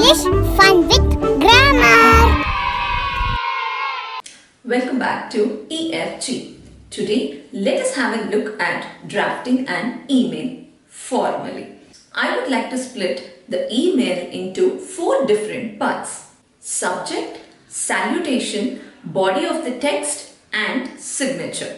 English fun with grammar. Welcome back to EFG. Today, let us have a look at drafting an email formally. I would like to split the email into 4 different parts: subject, salutation, body of the text, and signature.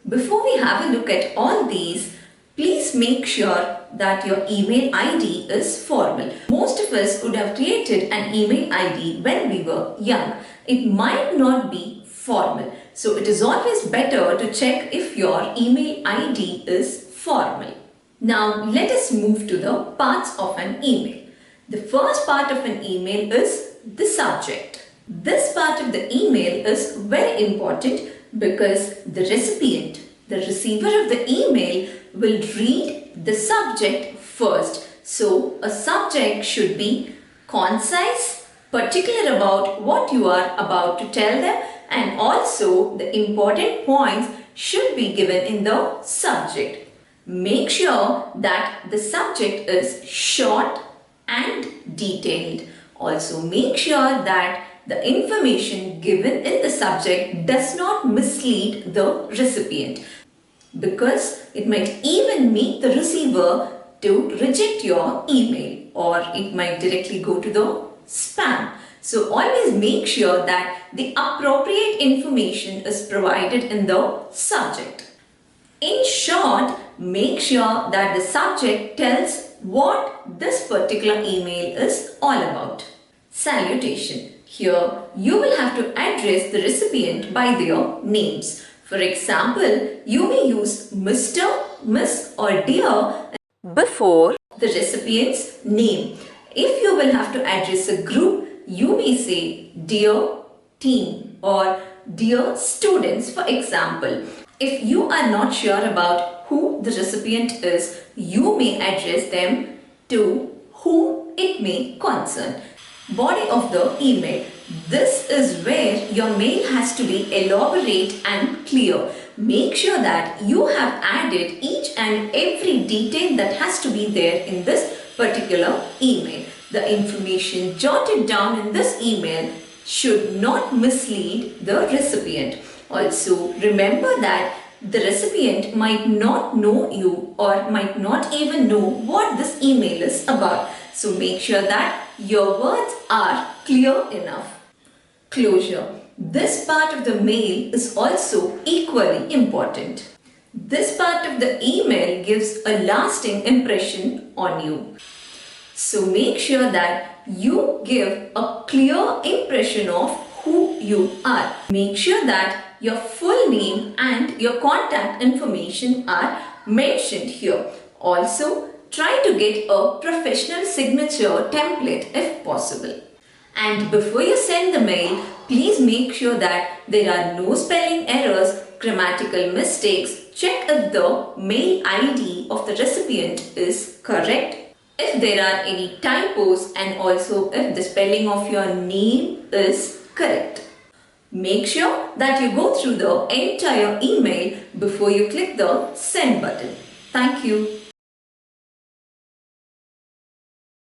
Before we have a look at all these, please make sure that your email ID is formal. Most of us would have created an email ID when we were young. It might not be formal. So it is always better to check if your email ID is formal. Now let us move to the parts of an email. The first part of an email is the subject. This part of the email is very important because the recipient, the receiver of the email, will read the subject first. So a subject should be concise, particular about what you are about to tell them, and also the important points should be given in the subject. Make sure that the subject is short and detailed. Also make sure that the information given in the subject does not mislead the recipient, because it might even make the receiver to reject your email, or it might directly go to the spam. So always make sure that the appropriate information is provided in the subject. In short, make sure that the subject tells what this particular email is all about. Salutation. Here you will have to address the recipient by their names. For example, you may use Mr., Miss or Dear before the recipient's name. If you will have to address a group, you may say Dear Team or Dear Students, for example. If you are not sure about who the recipient is, you may address them to whom it may concern. Body of the email. This is where your mail has to be elaborate and clear. Make sure that you have added each and every detail that has to be there in this particular email. The information jotted down in this email should not mislead the recipient. Also, remember that the recipient might not know you or might not even know what this email is about. So make sure that your words are clear enough. Closure. This part of the mail is also equally important. This part of the email gives a lasting impression on you. So make sure that you give a clear impression of who you are. Make sure that your full name and your contact information are mentioned here. Also, try to get a professional signature template if possible. And before you send the mail, please make sure that there are no spelling errors, grammatical mistakes. Check if the mail ID of the recipient is correct, if there are any typos, and also if the spelling of your name is correct. Make sure that you go through the entire email before you click the send button. Thank you.